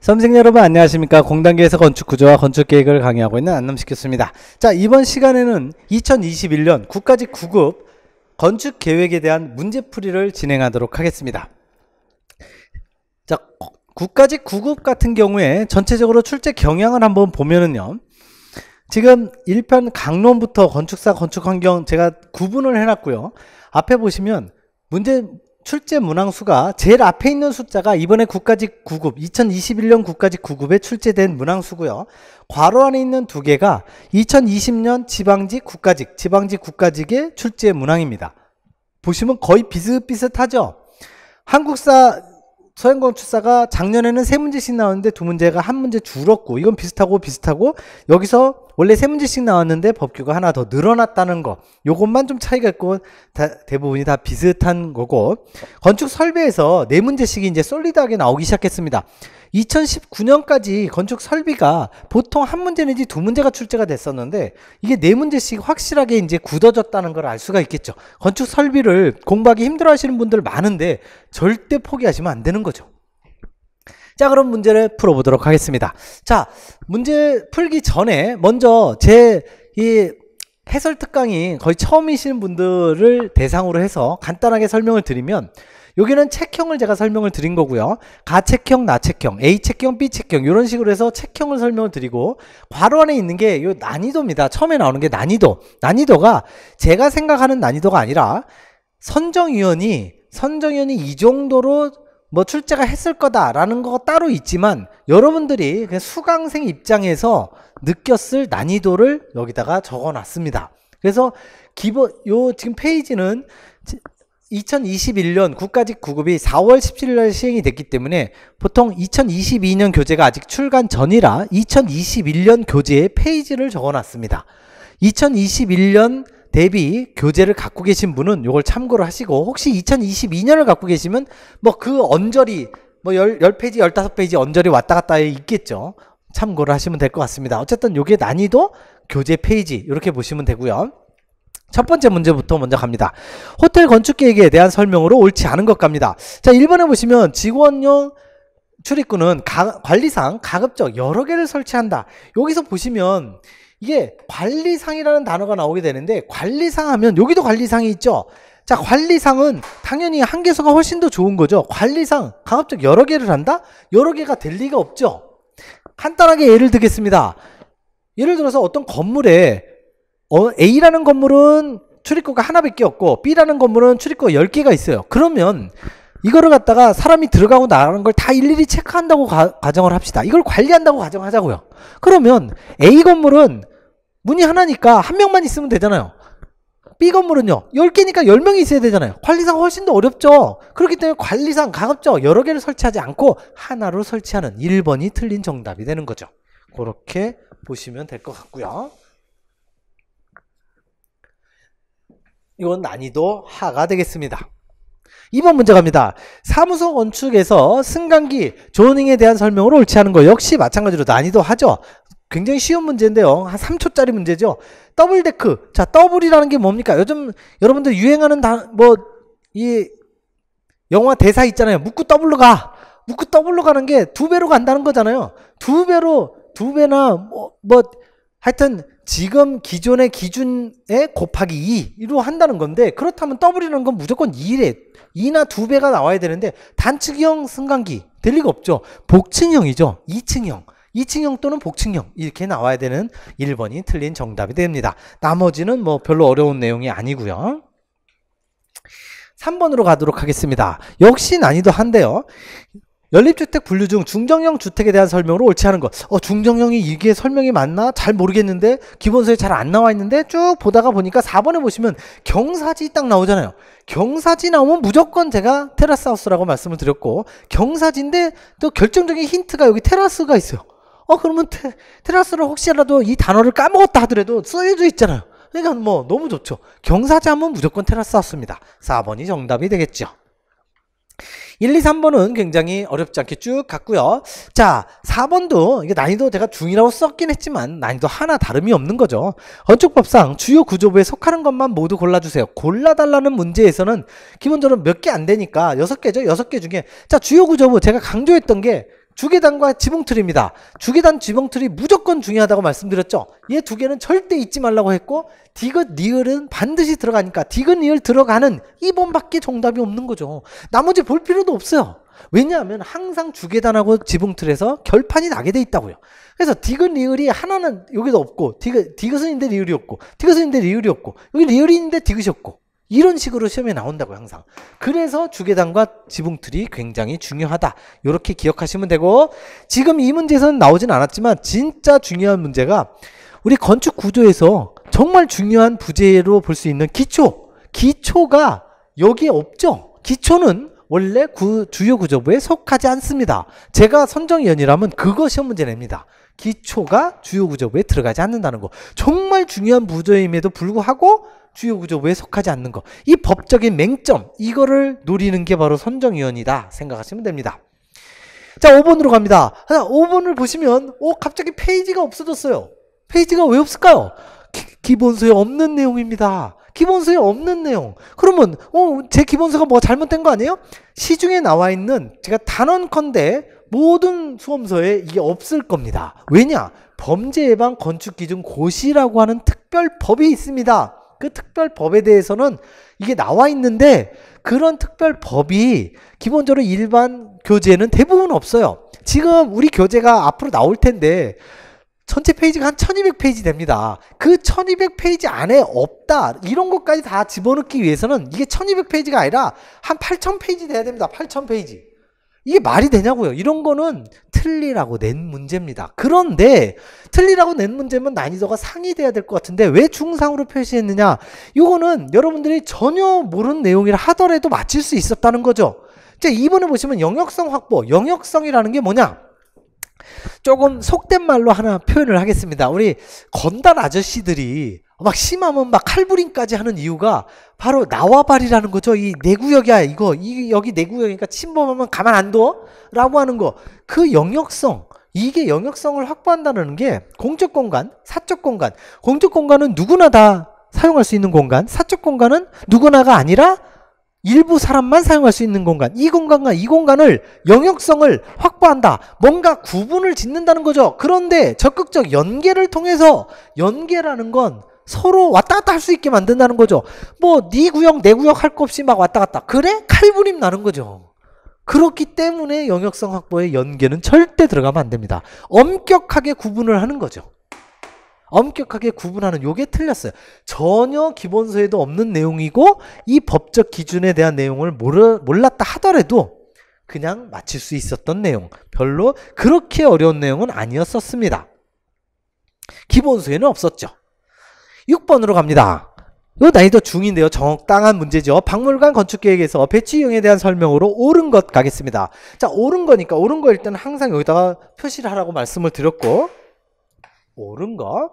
수험생 여러분 안녕하십니까. 공단계에서 건축구조와 건축계획을 강의하고 있는 안남식교수입니다. 자, 이번 시간에는 2021년 국가직 9급 건축계획에 대한 문제풀이를 진행하도록 하겠습니다. 자, 국가직 9급 같은 경우에 전체적으로 출제 경향을 한번 보면은요, 지금 1편 강론부터 건축사 건축환경 제가 구분을 해놨고요. 앞에 보시면 출제 문항수가 제일 앞에 있는 숫자가 이번에 국가직 9급 2021년 국가직 9급에 출제된 문항수고요. 괄호 안에 있는 두 개가 2020년 지방직 국가직의 출제 문항입니다. 보시면 거의 비슷비슷하죠. 한국사 서현건축사가 작년에는 3문제씩 나왔는데 2문제가 한 문제 줄었고, 이건 비슷하고 여기서 원래 3문제씩 나왔는데 법규가 하나 더 늘어났다는 거, 요것만 좀 차이가 있고 대부분이 다 비슷한 거고, 건축 설비에서 4문제씩이 이제 솔리드하게 나오기 시작했습니다. 2019년까지 건축 설비가 보통 한 문제 내지 2문제가 출제가 됐었는데, 이게 4문제씩 확실하게 이제 굳어졌다는 걸 알 수가 있겠죠. 건축 설비를 공부하기 힘들어 하시는 분들 많은데 절대 포기하시면 안 되는 거죠. 자, 그럼 문제를 풀어보도록 하겠습니다. 자, 문제 풀기 전에 먼저 제 이 해설 특강이 거의 처음이신 분들을 대상으로 해서 간단하게 설명을 드리면, 여기는 책형을 제가 설명을 드린 거고요. 가책형, 나책형, A책형, B책형 이런 식으로 해서 책형을 설명을 드리고, 괄호 안에 있는 게 요 난이도입니다. 처음에 나오는 게 난이도. 난이도가 제가 생각하는 난이도가 아니라 선정위원이 이 정도로 뭐 출제가 했을 거다라는 거가 따로 있지만, 여러분들이 그냥 수강생 입장에서 느꼈을 난이도를 여기다가 적어 놨습니다. 그래서 지금 페이지는 2021년 국가직 9급이 4월 17일 날 시행이 됐기 때문에 보통 2022년 교재가 아직 출간 전이라 2021년 교재에 페이지를 적어 놨습니다. 2021년 대비 교재를 갖고 계신 분은 이걸 참고를 하시고, 혹시 2022년을 갖고 계시면 뭐 그 언저리 뭐 10페이지 15페이지 언저리 왔다 갔다 있겠죠. 참고를 하시면 될 것 같습니다. 어쨌든 요게 난이도 교재 페이지 이렇게 보시면 되고요. 첫 번째 문제부터 먼저 갑니다. 호텔 건축 계획에 대한 설명으로 옳지 않은 것 갑니다. 자, 1번에 보시면 직원용 출입구는 관리상 가급적 여러 개를 설치한다. 여기서 보시면 이게 관리상이라는 단어가 나오게 되는데, 관리상 하면 여기도 관리상이 있죠. 자, 관리상은 당연히 한 개수가 훨씬 더 좋은 거죠. 관리상 가급적 여러 개를 한다? 여러 개가 될 리가 없죠. 간단하게 예를 들겠습니다. 예를 들어서 어떤 건물에 A라는 건물은 출입구가 하나밖에 없고 B라는 건물은 출입구가 10개가 있어요. 그러면 이거를 갖다가 사람이 들어가고 나가는 걸 다 일일이 체크한다고 가정을 합시다. 이걸 관리한다고 가정하자고요. 그러면 A 건물은 문이 하나니까 한 명만 있으면 되잖아요. B 건물은요 10개니까 10명이 있어야 되잖아요. 관리상 훨씬 더 어렵죠. 그렇기 때문에 관리상 가급적 여러 개를 설치하지 않고 하나로 설치하는 1번이 틀린 정답이 되는 거죠. 그렇게 보시면 될 것 같고요. 이건 난이도 하가 되겠습니다. 2번 문제 갑니다. 사무소 건축에서 승강기, 조닝에 대한 설명으로 옳지 않은 거 역시 마찬가지로 난이도 하죠. 굉장히 쉬운 문제인데요. 한 3초짜리 문제죠. 더블데크. 자, 더블이라는 게 뭡니까? 요즘 여러분들 유행하는 이 영화 대사 있잖아요. 묻고 더블로 가. 묻고 더블로 가는 게 2배로 간다는 거잖아요. 2배나 하여튼 지금 기존의 기준에 곱하기 2로 한다는 건데, 그렇다면 더블이라는 건 무조건 2나 2배가 나와야 되는데, 단층형 승강기 될 리가 없죠. 복층형이죠. 2층형 또는 복층형 이렇게 나와야 되는 1번이 틀린 정답이 됩니다. 나머지는 뭐 별로 어려운 내용이 아니고요. 3번으로 가도록 하겠습니다. 역시 난이도 한데요. 연립주택 분류 중 중정형 주택에 대한 설명으로 옳지 않은 것. 중정형이 이게 설명이 맞나? 잘 모르겠는데, 기본서에 잘 안 나와 있는데, 쭉 보다가 보니까 4번에 보시면 경사지 딱 나오잖아요. 경사지 나오면 무조건 제가 테라스하우스라고 말씀을 드렸고, 경사지인데 또 결정적인 힌트가 여기 테라스가 있어요. 그러면 테라스를 혹시라도 이 단어를 까먹었다 하더라도 쓰여져 있잖아요. 그러니까 뭐 너무 좋죠. 경사지 하면 무조건 테라스하우스입니다. 4번이 정답이 되겠죠. 1, 2, 3번은 굉장히 어렵지 않게 쭉 갔고요. 자, 4번도 이게 난이도 제가 중이라고 썼긴 했지만 난이도 하나 다름이 없는 거죠. 건축법상 주요 구조부에 속하는 것만 모두 골라주세요. 골라달라는 문제에서는 기본적으로 몇 개 안 되니까 6개죠. 6개 중에 자, 주요 구조부 제가 강조했던 게 주계단과 지붕틀입니다. 주계단, 지붕틀이 무조건 중요하다고 말씀드렸죠. 얘 두 개는 절대 잊지 말라고 했고 디귿, 리을은 반드시 들어가니까 디귿, 리을 들어가는 2번밖에 정답이 없는 거죠. 나머지 볼 필요도 없어요. 왜냐하면 항상 주계단하고 지붕틀에서 결판이 나게 돼 있다고요. 그래서 디귿, 리을이 하나는 여기도 없고 디귿은 있는데 리을이 없고 디귿은 있는데 리을이 없고 여기 리을이 있는데 디귿이 없고 이런 식으로 시험에 나온다고요. 항상. 그래서 주계단과 지붕틀이 굉장히 중요하다. 이렇게 기억하시면 되고, 지금 이 문제에서는 나오진 않았지만 진짜 중요한 문제가 우리 건축 구조에서 정말 중요한 부재로 볼 수 있는 기초가 여기에 없죠. 기초는 원래 주요 구조부에 속하지 않습니다. 제가 선정위원이라면 그거 시험 문제 냅니다. 기초가 주요 구조부에 들어가지 않는다는 거. 정말 중요한 부조임에도 불구하고 주요 구조부에 속하지 않는 거. 이 법적인 맹점, 이거를 노리는 게 바로 선정위원이다 생각하시면 됩니다. 자, 5번으로 갑니다. 5번을 보시면 갑자기 페이지가 없어졌어요. 페이지가 왜 없을까요? 기본서에 없는 내용입니다. 기본서에 없는 내용. 그러면 제 기본서가 뭐 잘못된 거 아니에요? 시중에 나와 있는, 제가 단언컨대 모든 수험서에 이게 없을 겁니다. 왜냐? 범죄예방 건축기준 고시라고 하는 특별법이 있습니다. 그 특별법에 대해서는 이게 나와 있는데 그런 특별법이 기본적으로 일반 교재에는 대부분 없어요. 지금 우리 교재가 앞으로 나올 텐데 전체 페이지가 한 1200페이지 됩니다. 그 1200페이지 안에 없다, 이런 것까지 다 집어넣기 위해서는 이게 1200페이지가 아니라 한 8000페이지 돼야 됩니다. 8000페이지. 이게 말이 되냐고요. 이런 거는 틀리라고 낸 문제입니다. 그런데 틀리라고 낸 문제면 난이도가 상이 돼야 될 것 같은데 왜 중상으로 표시했느냐? 이거는 여러분들이 전혀 모르는 내용이라 하더라도 맞힐 수 있었다는 거죠. 자, 2번에 보시면 영역성 확보. 영역성이라는 게 뭐냐? 조금 속된 말로 하나 표현을 하겠습니다. 우리 건달 아저씨들이 막 심하면 막 칼부림까지 하는 이유가 바로 나와바리라는 거죠. 이 내 구역이야, 여기 내 구역이니까 침범하면 가만 안 둬? 라고 하는 거. 그 영역성, 이게 영역성을 확보한다는 게 공적 공간, 사적 공간. 공적 공간은 누구나 다 사용할 수 있는 공간, 사적 공간은 누구나가 아니라 일부 사람만 사용할 수 있는 공간, 이 공간과 이 공간을 영역성을 확보한다. 뭔가 구분을 짓는다는 거죠. 그런데 적극적 연계를 통해서, 연계라는 건 서로 왔다 갔다 할 수 있게 만든다는 거죠. 뭐 네 구역 내 구역 할 거 없이 막 왔다 갔다, 그래? 칼부림 나는 거죠. 그렇기 때문에 영역성 확보에 연계는 절대 들어가면 안 됩니다. 엄격하게 구분을 하는 거죠. 엄격하게 구분하는, 요게 틀렸어요. 전혀 기본서에도 없는 내용이고 이 법적 기준에 대한 내용을 몰랐다 하더라도 그냥 맞힐 수 있었던 내용, 별로 그렇게 어려운 내용은 아니었었습니다. 기본서에는 없었죠. 6번으로 갑니다. 요 난이도 중인데요. 적당한 문제죠. 박물관 건축계획에서 배치 이용에 대한 설명으로 옳은 것 가겠습니다. 자, 옳은 거니까 옳은 거 일단 항상 여기다가 표시를 하라고 말씀을 드렸고, 옳은 거.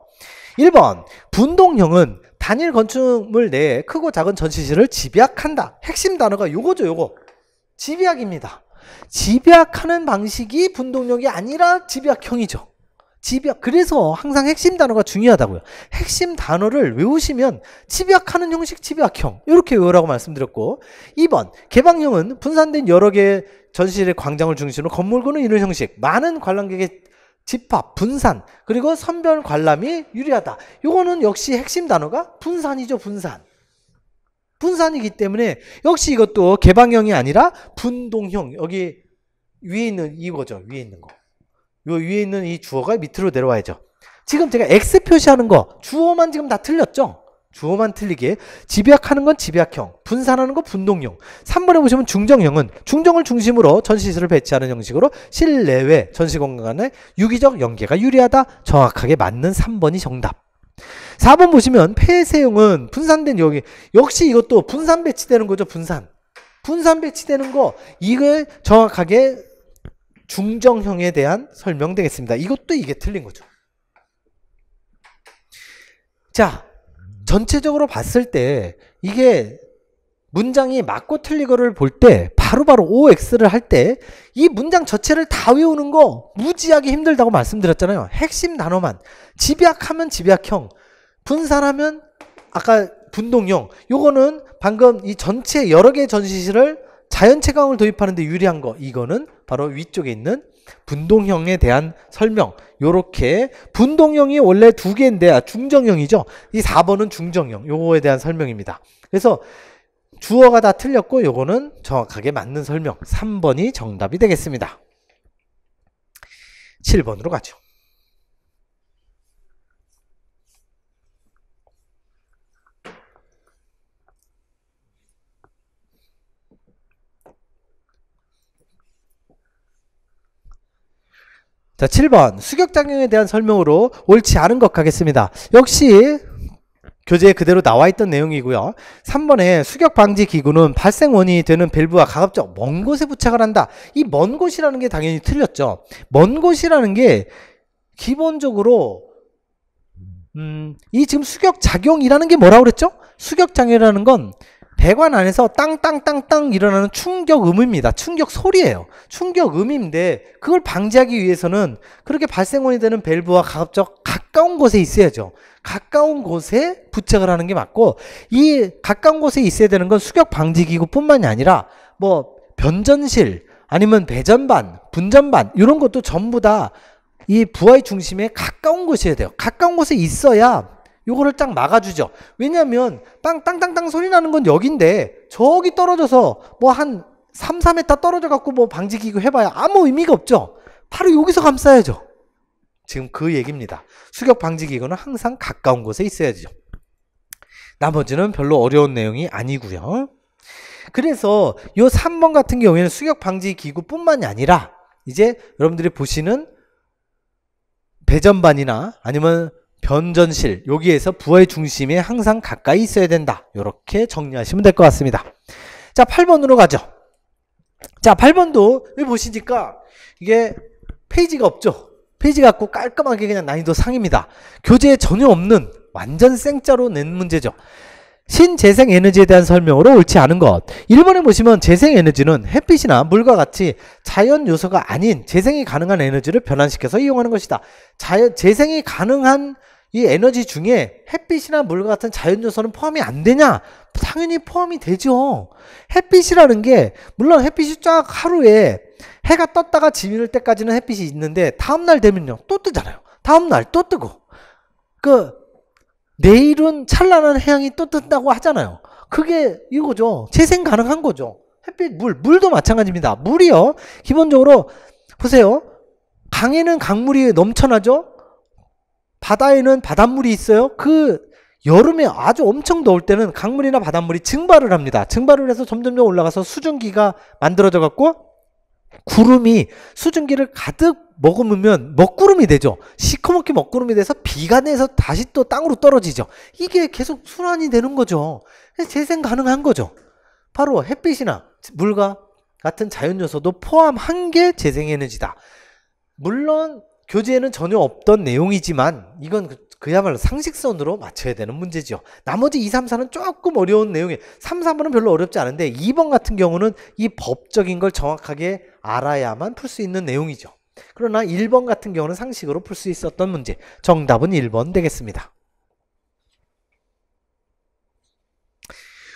1번 분동형은 단일 건축물 내에 크고 작은 전시실을 집약한다. 핵심 단어가 요거죠. 요거 집약입니다. 집약하는 방식이 분동형이 아니라 집약형이죠. 집약. 그래서 항상 핵심 단어가 중요하다고요. 핵심 단어를 외우시면 집약하는 형식, 집약형, 이렇게 외우라고 말씀드렸고, 2번 개방형은 분산된 여러 개의 전시실의 광장을 중심으로 건물군을 이루는 형식, 많은 관람객의 집합, 분산, 그리고 선별 관람이 유리하다. 요거는 역시 핵심 단어가 분산이죠. 분산이기 때문에 역시 이것도 개방형이 아니라 분동형. 여기 위에 있는 이거죠. 위에 있는 거. 요 위에 있는 이 주어가 밑으로 내려와야죠. 지금 제가 X 표시하는 거 주어만 지금 다 틀렸죠. 주어만 틀리게. 집약하는 건 집약형, 분산하는 건 분동형. 3번에 보시면 중정형은 중정을 중심으로 전시실을 배치하는 형식으로 실내외 전시공간의 유기적 연계가 유리하다. 정확하게 맞는 3번이 정답. 4번 보시면 폐쇄형은 분산된, 여기 역시 이것도 분산 배치되는 거죠. 분산 배치되는 거, 이걸 정확하게 중정형에 대한 설명 되겠습니다. 이것도 이게 틀린 거죠. 자, 전체적으로 봤을 때 이게 문장이 맞고 틀리고를 볼 때 바로바로 OX를 할 때 이 문장 전체를 다 외우는 거 무지하게 힘들다고 말씀드렸잖아요. 핵심 단어만. 집약하면 집약형, 분산하면 아까 분동형. 요거는 방금 이 전체 여러 개의 전시실을 자연채광을 도입하는 데 유리한 거, 이거는 바로 위쪽에 있는 분동형에 대한 설명. 요렇게 분동형이 원래 두 개인데 중정형이죠. 이 4번은 중정형. 요거에 대한 설명입니다. 그래서 주어가 다 틀렸고 요거는 정확하게 맞는 설명. 3번이 정답이 되겠습니다. 7번으로 가죠. 자, 7번 수격작용에 대한 설명으로 옳지 않은 것 가겠습니다. 역시 교재에 그대로 나와 있던 내용이고요. 3번에 수격방지기구는 발생 원인이 되는 밸브와 가급적 먼 곳에 부착을 한다. 이 먼 곳이라는 게 당연히 틀렸죠. 먼 곳이라는 게 기본적으로 이 지금 수격작용이라는 게 뭐라고 그랬죠? 수격작용이라는 건 배관 안에서 땅땅땅땅 일어나는 충격음입니다. 충격 소리예요. 충격음인데 그걸 방지하기 위해서는 그렇게 발생원이 되는 밸브와 가급적 가까운 곳에 있어야죠. 가까운 곳에 부착을 하는 게 맞고, 이 가까운 곳에 있어야 되는 건 수격 방지기구 뿐만이 아니라 뭐 변전실 아니면 배전반, 분전반 이런 것도 전부 다 이 부하의 중심에 가까운 곳이어야 돼요. 가까운 곳에 있어야 요거를 딱 막아주죠. 왜냐하면 땅땅땅땅 소리 나는 건 여긴데 저기 떨어져서 뭐 한 3, 4m 떨어져 갖고 뭐 방지기구 해봐야 아무 의미가 없죠. 바로 여기서 감싸야죠. 지금 그 얘기입니다. 수격 방지기구는 항상 가까운 곳에 있어야죠. 나머지는 별로 어려운 내용이 아니고요. 그래서 요 3번 같은 경우에는 수격 방지기구 뿐만이 아니라 이제 여러분들이 보시는 배전반이나 아니면 변전실, 여기에서 부하의 중심에 항상 가까이 있어야 된다. 이렇게 정리하시면 될 것 같습니다. 자, 8번으로 가죠. 자, 8번도 여기 보시니까 이게 페이지가 없죠. 페이지 갖고 깔끔하게 그냥 난이도 상입니다. 교재에 전혀 없는 완전 생짜로 낸 문제죠. 신재생 에너지에 대한 설명으로 옳지 않은 것. 1번에 보시면 재생 에너지는 햇빛이나 물과 같이 자연 요소가 아닌 재생이 가능한 에너지를 변환시켜서 이용하는 것이다. 재생이 가능한 이 에너지 중에 햇빛이나 물과 같은 자연 요소는 포함이 안 되냐? 당연히 포함이 되죠. 햇빛이라는 게 물론 햇빛이 쫙 하루에 해가 떴다가 지밀 때까지는 햇빛이 있는데 다음날 되면요 또 뜨잖아요. 다음날 또 뜨고, 내일은 찬란한 해양이 또 뜬다고 하잖아요. 그게 이거죠. 재생 가능한 거죠. 햇빛, 물도 마찬가지입니다. 물이요, 기본적으로 보세요. 강에는 강물이 넘쳐나죠. 바다에는 바닷물이 있어요. 여름에 아주 엄청 더울 때는 강물이나 바닷물이 증발을 합니다. 증발을 해서 점점 올라가서 수증기가 만들어져 갖고 구름이 수증기를 가득 머금으면 먹구름이 되죠. 시커멓게 먹구름이 돼서 비가 내서 다시 또 땅으로 떨어지죠. 이게 계속 순환이 되는 거죠. 재생 가능한 거죠. 바로 햇빛이나 물과 같은 자연 요소도 포함한 게 재생에너지다. 물론 교재에는 전혀 없던 내용이지만 이건 그야말로 상식선으로 맞춰야 되는 문제죠. 나머지 2, 3, 4는 조금 어려운 내용이에요. 3, 4번은 별로 어렵지 않은데 2번 같은 경우는 이 법적인 걸 정확하게 알아야만 풀 수 있는 내용이죠. 그러나 1번 같은 경우는 상식으로 풀 수 있었던 문제. 정답은 1번 되겠습니다.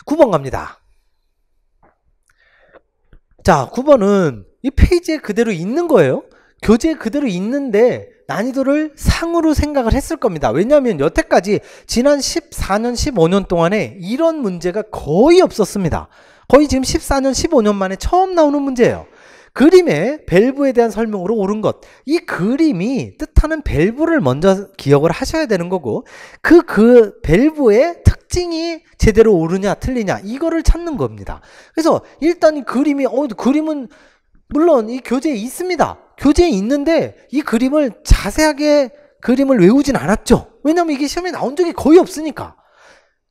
9번 갑니다. 자, 9번은 이 페이지에 그대로 있는 거예요. 교재에 그대로 있는데 난이도를 상으로 생각을 했을 겁니다. 왜냐하면 여태까지 지난 14년, 15년 동안에 이런 문제가 거의 없었습니다. 거의 지금 14년, 15년 만에 처음 나오는 문제예요. 그림의 밸브에 대한 설명으로 옳은 것. 이 그림이 뜻하는 밸브를 먼저 기억을 하셔야 되는 거고, 그 밸브의 특징이 제대로 옳으냐 틀리냐 이거를 찾는 겁니다. 그래서 일단 이 그림이 그림은 물론 이 교재에 있습니다. 교재에 있는데 이 그림을 자세하게 그림을 외우진 않았죠. 왜냐면 이게 시험에 나온 적이 거의 없으니까.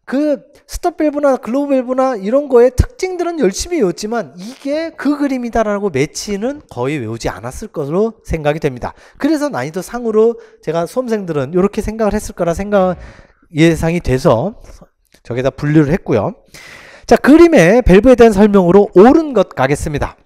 그 스톱 밸브나 글로브 밸브나 이런 거의 특징들은 열심히 외웠지만 이게 그 그림이다라고 매치는 거의 외우지 않았을 것으로 생각이 됩니다. 그래서 난이도 상으로 제가 수험생들은 이렇게 생각을 했을 거라 예상이 돼서 저기다 분류를 했고요. 자, 그림의 밸브에 대한 설명으로 옳은 것 가겠습니다.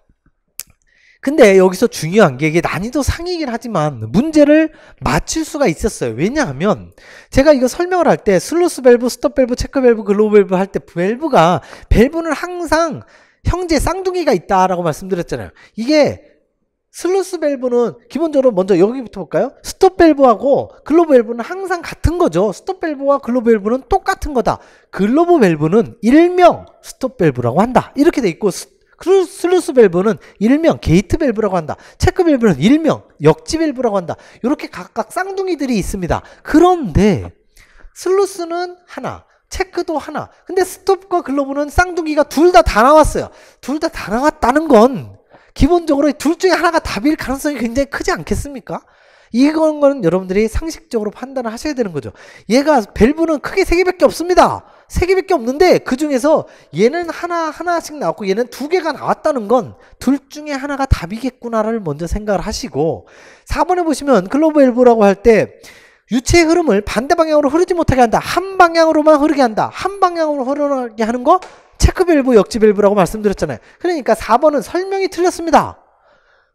근데 여기서 중요한 게 이게 난이도 상이긴 하지만 문제를 맞출 수가 있었어요. 왜냐하면 제가 이거 설명을 할 때 슬루스 밸브, 스톱 밸브, 체크 밸브, 글로브 밸브 할 때 밸브는 항상 형제 쌍둥이가 있다라고 말씀드렸잖아요. 이게 슬루스 밸브는 기본적으로 먼저 여기부터 볼까요? 스톱 밸브하고 글로브 밸브는 항상 같은 거죠. 스톱 밸브와 글로브 밸브는 똑같은 거다. 글로브 밸브는 일명 스톱 밸브라고 한다. 이렇게 돼 있고 슬루스 밸브는 일명 게이트 밸브라고 한다. 체크 밸브는 일명 역지 밸브라고 한다. 이렇게 각각 쌍둥이들이 있습니다. 그런데 슬루스는 하나, 체크도 하나. 근데 스톱과 글로브는 쌍둥이가 둘 다 나왔어요. 둘 다 나왔다는 건 기본적으로 둘 중에 하나가 답일 가능성이 굉장히 크지 않겠습니까? 이건 여러분들이 상식적으로 판단을 하셔야 되는 거죠. 얘가 밸브는 크게 3개밖에 없습니다. 3개밖에 없는데 그 중에서 얘는 하나씩 나왔고 얘는 2개가 나왔다는 건 둘 중에 하나가 답이겠구나를 먼저 생각을 하시고 4번에 보시면 글로브 밸브라고 할 때 유체의 흐름을 반대 방향으로 흐르지 못하게 한다. 한 방향으로만 흐르게 한다. 한 방향으로 흐르게 하는 거 체크 밸브, 역지 밸브라고 말씀드렸잖아요. 그러니까 4번은 설명이 틀렸습니다.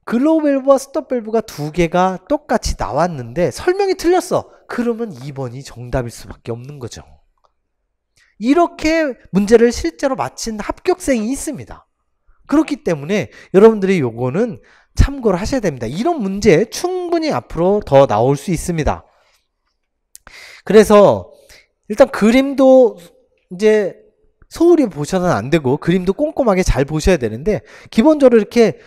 글로브 밸브와 스톱 밸브가 2개가 똑같이 나왔는데 설명이 틀렸어. 그러면 2번이 정답일 수밖에 없는 거죠. 이렇게 문제를 실제로 마친 합격생이 있습니다. 그렇기 때문에 여러분들이 요거는 참고를 하셔야 됩니다. 이런 문제 충분히 앞으로 더 나올 수 있습니다. 그래서 일단 그림도 이제 소홀히 보셔서는 안 되고 그림도 꼼꼼하게 잘 보셔야 되는데 기본적으로 이렇게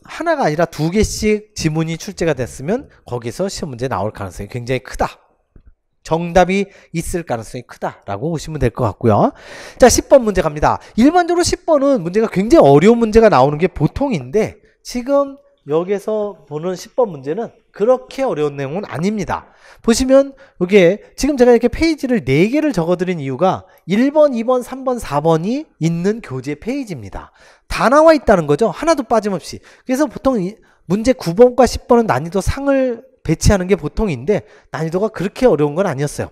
하나가 아니라 2개씩 지문이 출제가 됐으면 거기서 시험 문제 나올 가능성이 굉장히 크다. 정답이 있을 가능성이 크다라고 보시면 될 것 같고요. 자, 10번 문제 갑니다. 일반적으로 10번은 문제가 굉장히 어려운 문제가 나오는 게 보통인데 지금 여기서 보는 10번 문제는 그렇게 어려운 내용은 아닙니다. 보시면 이게 지금 제가 이렇게 페이지를 4개를 적어드린 이유가 1번, 2번, 3번, 4번이 있는 교재 페이지입니다. 다 나와 있다는 거죠. 하나도 빠짐없이. 그래서 보통 문제 9번과 10번은 난이도 상을 배치하는 게 보통인데 난이도가 그렇게 어려운 건 아니었어요.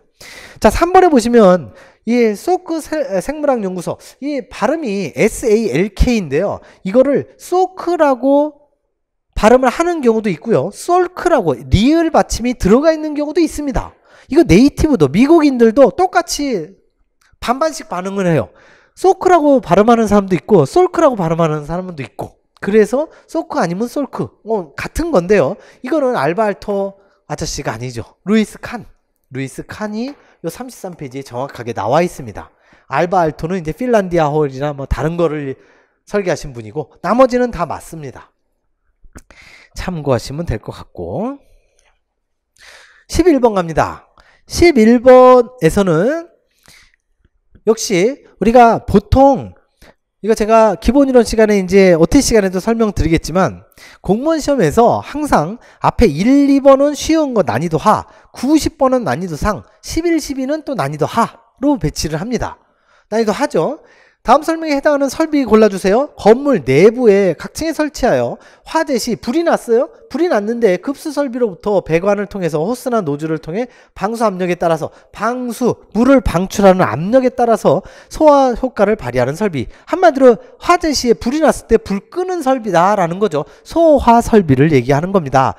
자, 3번에 보시면 이 소크 생물학 연구소 이 발음이 SALK인데요. 이거를 소크라고 발음을 하는 경우도 있고요. 솔크라고 리을 받침이 들어가 있는 경우도 있습니다. 이거 네이티브도 미국인들도 똑같이 반반씩 반응을 해요. 소크라고 발음하는 사람도 있고 솔크라고 발음하는 사람도 있고 그래서 소크 아니면 솔크 같은 건데요. 이거는 알바알토 아저씨가 아니죠. 루이스 칸이 요 33페이지에 정확하게 나와 있습니다. 알바알토는 이제 핀란디아 홀이나 뭐 다른 거를 설계하신 분이고 나머지는 다 맞습니다. 참고하시면 될 것 같고 11번 갑니다. 11번에서는 역시 우리가 보통 이거 제가 기본이론 시간에 이제 OT 시간에도 설명드리겠지만 공무원 시험에서 항상 앞에 1, 2번은 쉬운 거 난이도 하, 9, 10번은 난이도 상, 11, 12는 또 난이도 하로 배치를 합니다. 난이도 하죠. 다음 설명에 해당하는 설비 골라주세요. 건물 내부에 각 층에 설치하여 화재 시 불이 났어요. 불이 났는데 급수 설비로부터 배관을 통해서 호스나 노즐을 통해 방수 압력에 따라서 물을 방출하는 압력에 따라서 소화 효과를 발휘하는 설비. 한마디로 화재 시에 불이 났을 때 불 끄는 설비다라는 거죠. 소화 설비를 얘기하는 겁니다.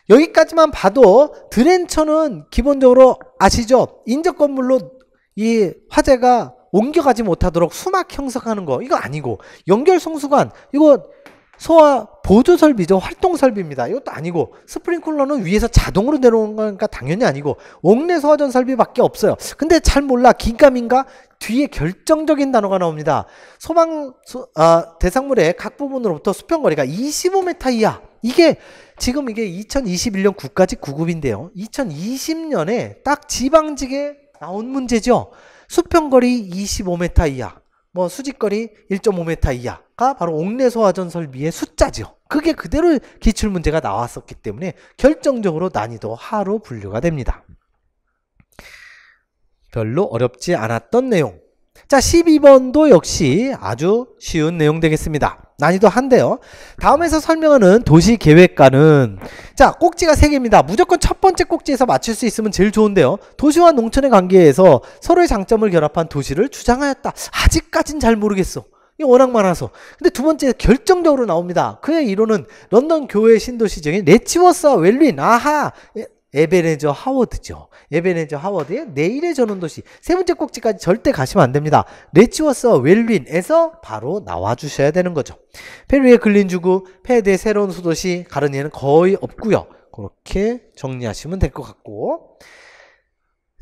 여기까지만 봐도 드렌처는 기본적으로 아시죠? 인접 건물로 이 화재가 옮겨가지 못하도록 수막 형성하는 거 이거 아니고 연결 송수관 이거 소화 보조 설비죠. 활동 설비입니다. 이것도 아니고 스프링클러는 위에서 자동으로 내려오는 거니까 당연히 아니고 옥내 소화전 설비밖에 없어요. 근데 잘 몰라 긴가민가 뒤에 결정적인 단어가 나옵니다. 대상물의 각 부분으로부터 수평거리가 25m 이하. 이게 2021년 국가직 9급인데요 2020년에 딱 지방직에 나온 문제죠. 수평거리 25m 이하, 뭐 수직거리 1.5m 이하가 바로 옥내 소화전 설비의 숫자죠. 그게 그대로 기출문제가 나왔었기 때문에 결정적으로 난이도 하로 분류가 됩니다. 별로 어렵지 않았던 내용. 자, 12번도 역시 아주 쉬운 내용 되겠습니다. 난이도 한데요. 다음에서 설명하는 도시계획과는 자, 꼭지가 3개입니다. 무조건 첫 번째 꼭지에서 맞출 수 있으면 제일 좋은데요. 도시와 농촌의 관계에서 서로의 장점을 결합한 도시를 주장하였다. 아직까진 잘 모르겠어. 이게 워낙 많아서. 근데 두 번째 결정적으로 나옵니다. 그의 이론은 런던 교외 신도시 중에 레치워스와 웰린. 아하! 에베네저 하워드죠. 에베네저 하워드의 내일의 전원도시. 세 번째 꼭지까지 절대 가시면 안 됩니다. 레치워스 웰윈에서 바로 나와주셔야 되는 거죠. 페루의 근린주구, 페드의 새로운 수도시, 가르니에는 거의 없고요. 그렇게 정리하시면 될 것 같고,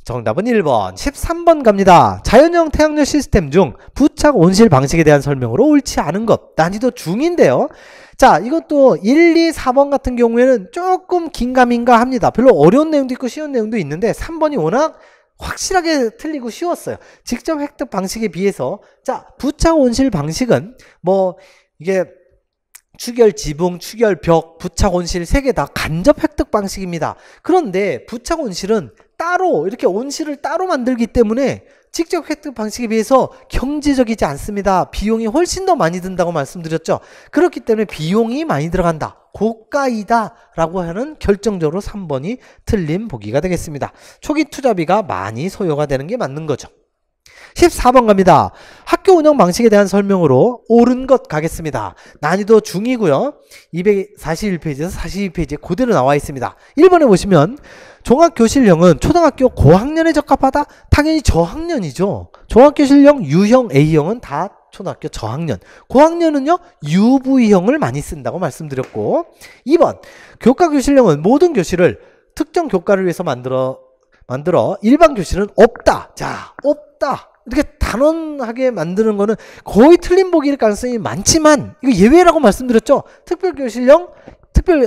정답은 1번. 13번 갑니다. 자연형 태양열 시스템 중 부착 온실 방식에 대한 설명으로 옳지 않은 것. 난이도 중인데요. 자, 이것도 1, 2, 4번 같은 경우에는 조금 긴가민가 합니다. 별로 어려운 내용도 있고 쉬운 내용도 있는데 3번이 워낙 확실하게 틀리고 쉬웠어요. 직접 획득 방식에 비해서. 자, 부착 온실 방식은 뭐 이게 추결 지붕, 추결 벽, 부착 온실 3개 다 간접 획득 방식입니다. 그런데 부착 온실은 따로 이렇게 온실을 따로 만들기 때문에 직접 획득 방식에 비해서 경제적이지 않습니다. 비용이 훨씬 더 많이 든다고 말씀드렸죠. 그렇기 때문에 비용이 많이 들어간다. 고가이다 라고 하는 결정적으로 3번이 틀린 보기가 되겠습니다. 초기 투자비가 많이 소요가 되는 게 맞는 거죠. 14번 갑니다. 학교 운영 방식에 대한 설명으로 옳은 것 가겠습니다. 난이도 중이고요. 241페이지에서 42페이지에 그대로 나와 있습니다. 1번에 보시면 종합교실형은 초등학교 고학년에 적합하다? 당연히 저학년이죠. 종합교실형 U형, A형은 다 초등학교 저학년. 고학년은요 UV형을 많이 쓴다고 말씀드렸고, 2번 교과교실형은 모든 교실을 특정 교과를 위해서 만들어 일반 교실은 없다. 자, 없다. 이렇게 단언하게 만드는 거는 거의 틀린 보기일 가능성이 많지만 이거 예외라고 말씀드렸죠. 특별교실형,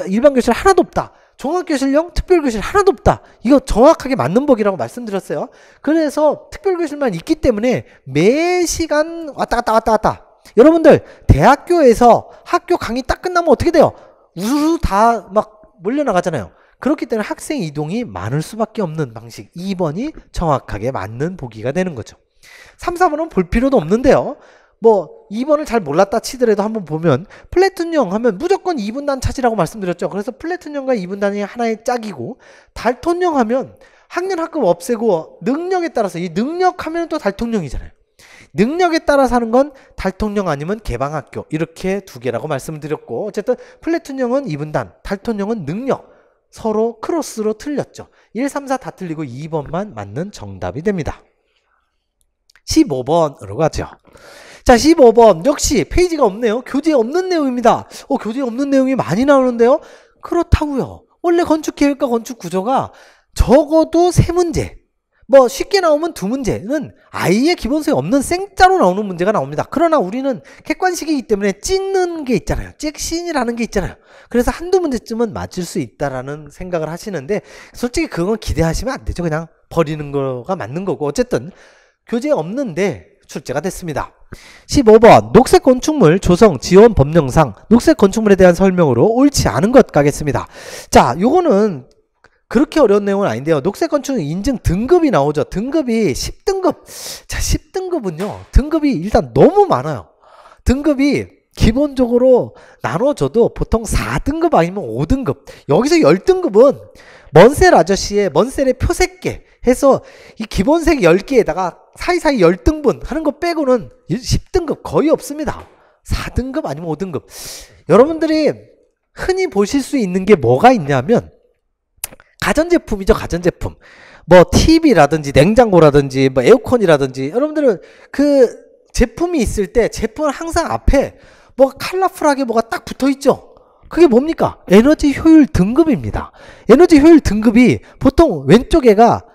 일반 교실 하나도 없다. 종합교실형, 특별교실 하나도 없다. 이거 정확하게 맞는 보기라고 말씀드렸어요. 그래서 특별교실만 있기 때문에 매 시간 왔다 갔다. 여러분들 대학교에서 학교 강의 딱 끝나면 어떻게 돼요? 우수수 다 막 몰려나가잖아요. 그렇기 때문에 학생 이동이 많을 수밖에 없는 방식. 2번이 정확하게 맞는 보기가 되는 거죠. 3, 4번은 볼 필요도 없는데요. 뭐 2번을 잘 몰랐다 치더라도 한번 보면 플래툰형 하면 무조건 2분단 찾으라고 말씀드렸죠. 그래서 플래툰형과 2분단이 하나의 짝이고, 달톤형 하면 학년 학급 없애고 능력에 따라서, 이 능력 하면 또 달통형이잖아요. 능력에 따라서 하는 건 달통형 아니면 개방학교, 이렇게 두 개라고 말씀드렸고, 어쨌든 플래툰형은 2분단, 달톤형은 능력, 서로 크로스로 틀렸죠. 1, 3, 4 다 틀리고 2번만 맞는 정답이 됩니다. 15번으로 가죠. 자, 15번 역시 페이지가 없네요. 교재에 없는 내용입니다. 교재에 없는 내용이 많이 나오는데요. 그렇다고요. 원래 건축계획과 건축구조가 적어도 3문제, 뭐 쉽게 나오면 2문제는 아예 기본서에 없는 생짜로 나오는 문제가 나옵니다. 그러나 우리는 객관식이기 때문에 찍는 게 있잖아요. 찍신이라는 게 있잖아요. 그래서 한두 문제쯤은 맞을 수 있다라는 생각을 하시는데, 솔직히 그건 기대하시면 안 되죠. 그냥 버리는 거가 맞는 거고, 어쨌든 교재에 없는데 출제가 됐습니다. 15번 녹색 건축물 조성 지원 법령상 녹색 건축물에 대한 설명으로 옳지 않은 것 가겠습니다. 자, 요거는 그렇게 어려운 내용은 아닌데요. 녹색 건축 인증 등급이 나오죠. 등급이 10등급. 자, 10등급은요. 등급이 일단 너무 많아요. 등급이 기본적으로 나눠줘도 보통 4등급 아니면 5등급. 여기서 10등급은 먼셀 아저씨의 먼셀의 표색계 해서 이 기본색 10개에다가 사이사이 10등분 하는 거 빼고는 10등급 거의 없습니다. 4등급 아니면 5등급. 여러분들이 흔히 보실 수 있는 게 뭐가 있냐면 가전제품이죠. 가전제품. 뭐 TV라든지 냉장고라든지 뭐 에어컨이라든지, 여러분들은 그 제품이 있을 때 제품 항상 앞에 뭐가 컬러풀하게 뭐가 딱 붙어 있죠. 그게 뭡니까? 에너지 효율 등급입니다. 에너지 효율 등급이 보통 왼쪽에가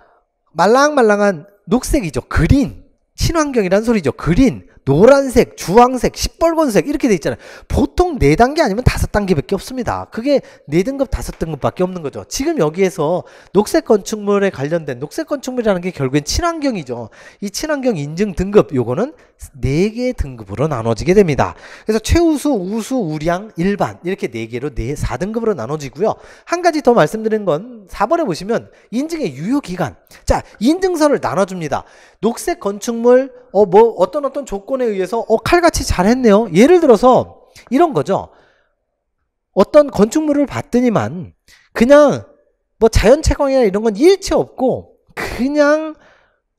말랑말랑한 녹색이죠. 그린, 친환경이란 소리죠. 그린, 노란색, 주황색, 시뻘건색 이렇게 돼 있잖아요. 보통 4단계 아니면 5단계밖에 없습니다. 그게 4등급, 5등급밖에 없는 거죠. 지금 여기에서 녹색 건축물에 관련된, 녹색 건축물이라는 게 결국엔 친환경이죠. 이 친환경 인증 등급, 요거는 4개의 등급으로 나눠지게 됩니다. 그래서 최우수, 우수, 우량, 일반 이렇게 4개로 4등급으로 나눠지고요. 한 가지 더 말씀드린 건 4번에 보시면 인증의 유효기간. 자, 인증서를 나눠줍니다. 녹색 건축물 뭐 어떤 조건에 의해서 칼같이 잘했네요. 예를 들어서 이런 거죠. 어떤 건축물을 봤더니만 그냥 뭐 자연채광이나 이런 건 일체 없고 그냥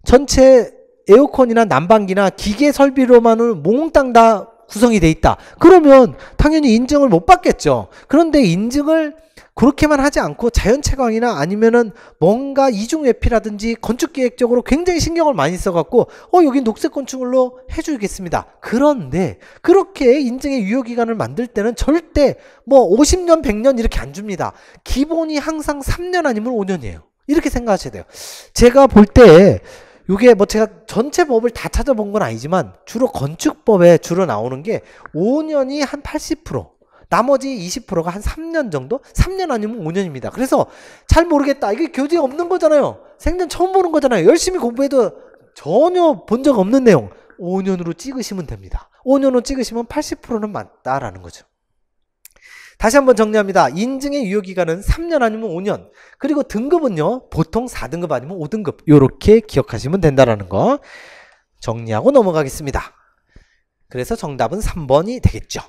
전체 에어컨이나 난방기나 기계 설비로만은 몽땅 다 구성이 돼 있다. 그러면 당연히 인증을 못 받겠죠. 그런데 인증을 그렇게만 하지 않고 자연채광이나 아니면은 뭔가 이중회피라든지 건축계획적으로 굉장히 신경을 많이 써갖고 여기 녹색건축물로 해주겠습니다. 그런데 그렇게 인증의 유효기간을 만들 때는 절대 뭐 50년 100년 이렇게 안 줍니다. 기본이 항상 3년 아니면 5년이에요. 이렇게 생각하셔야 돼요. 제가 볼 때 이게 뭐 제가 전체 법을 다 찾아본 건 아니지만 주로 건축법에 주로 나오는 게 5년이 한 80%, 나머지 20%가 한 3년 정도? 3년 아니면 5년입니다. 그래서 잘 모르겠다. 이게 교재에 없는 거잖아요. 생전 처음 보는 거잖아요. 열심히 공부해도 전혀 본 적 없는 내용. 5년으로 찍으시면 됩니다. 5년으로 찍으시면 80%는 맞다라는 거죠. 다시 한번 정리합니다. 인증의 유효기간은 3년 아니면 5년. 그리고 등급은요. 보통 4등급 아니면 5등급. 이렇게 기억하시면 된다라는 거 정리하고 넘어가겠습니다. 그래서 정답은 3번이 되겠죠.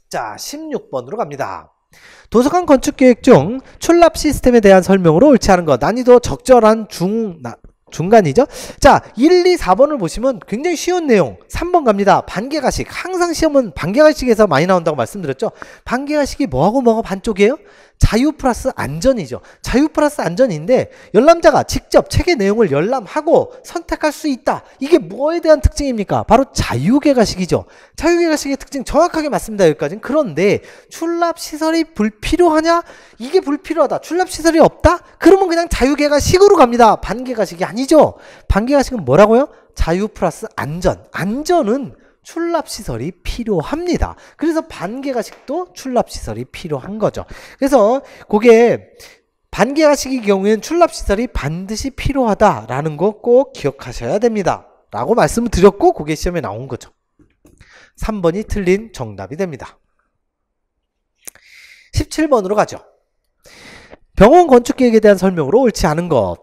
자, 16번으로 갑니다. 도서관 건축계획 중 출납 시스템에 대한 설명으로 옳지 않은 것. 난이도 적절한 중간이죠. 자, 1, 2, 4번을 보시면 굉장히 쉬운 내용. 3번 갑니다. 반개가식. 항상 시험은 반개가식에서 많이 나온다고 말씀드렸죠. 반개가식이 뭐하고 반쪽이에요? 자유 플러스 안전이죠. 자유 플러스 안전인데 열람자가 직접 책의 내용을 열람하고 선택할 수 있다. 이게 뭐에 대한 특징입니까? 바로 자유개가식이죠. 자유개가식의 특징 정확하게 맞습니다. 여기까지는. 그런데 출납시설이 불필요하냐? 이게 불필요하다. 출납시설이 없다? 그러면 그냥 자유개가식으로 갑니다. 반개가식이 아니죠. 반개가식은 뭐라고요? 자유 플러스 안전. 안전은 출납시설이 필요합니다. 그래서 반개가식도 출납시설이 필요한 거죠. 그래서 그게 반개가식의 경우에는 출납시설이 반드시 필요하다라는 거 꼭 기억하셔야 됩니다. 라고 말씀을 드렸고 그게 시험에 나온 거죠. 3번이 틀린 정답이 됩니다. 17번으로 가죠. 병원 건축계획에 대한 설명으로 옳지 않은 것.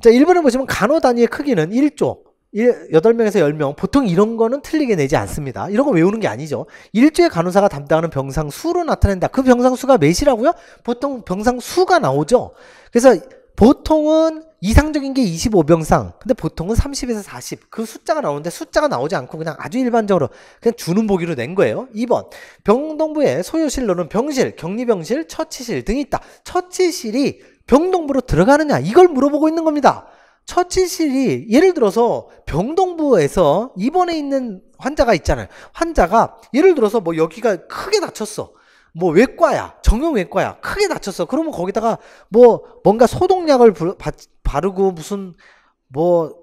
자, 1번에 보시면 간호 단위의 크기는 1조. 8명에서 10명. 보통 이런 거는 틀리게 내지 않습니다. 이런 거 외우는 게 아니죠. 1조의 간호사가 담당하는 병상 수로 나타낸다. 그 병상 수가 몇이라고요? 보통 병상 수가 나오죠. 그래서 보통은 이상적인 게 25병상. 근데 보통은 30에서 40. 그 숫자가 나오는데 숫자가 나오지 않고 그냥 아주 일반적으로 그냥 주는 보기로 낸 거예요. 2번. 병동부의 소요실로는 병실, 격리병실, 처치실 등이 있다. 처치실이 병동부로 들어가느냐? 이걸 물어보고 있는 겁니다. 처치실이 예를 들어서 병동부에서 입원해 있는 환자가 있잖아요. 환자가 예를 들어서 뭐 여기가 크게 다쳤어. 뭐 외과야, 정형외과야, 크게 다쳤어. 그러면 거기다가 뭐 뭔가 소독약을 바르고 무슨 뭐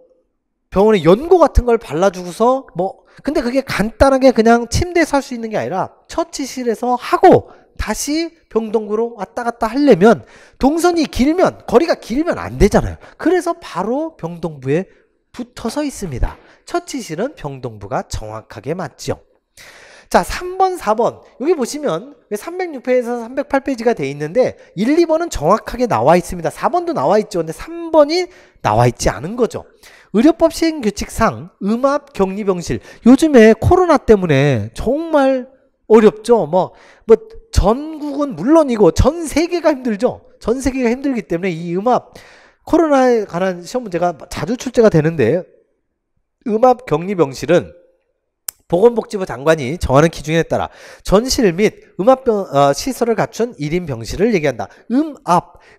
병원에 연고 같은 걸 발라주고서 뭐 근데 그게 간단하게 그냥 침대에 살 수 있는 게 아니라 처치실에서 하고 다시 병동부로 왔다 갔다 하려면 동선이 길면 거리가 길면 안 되잖아요. 그래서 바로 병동부에 붙어서 있습니다. 처치실은 병동부가 정확하게 맞죠. 자, 3번, 4번 여기 보시면 306페이지에서 308페이지가 돼 있는데 1, 2번은 정확하게 나와 있습니다. 4번도 나와 있죠. 근데 3번이 나와 있지 않은 거죠. 의료법 시행규칙상 음압 격리병실 요즘에 코로나 때문에 정말 어렵죠. 뭐 전국은 물론이고 전 세계가 힘들죠. 전 세계가 힘들기 때문에 이 음압 코로나에 관한 시험 문제가 자주 출제가 되는데 음압 격리병실은 보건복지부 장관이 정하는 기준에 따라 전실 및 음압 시설을 갖춘 1인 병실을 얘기한다.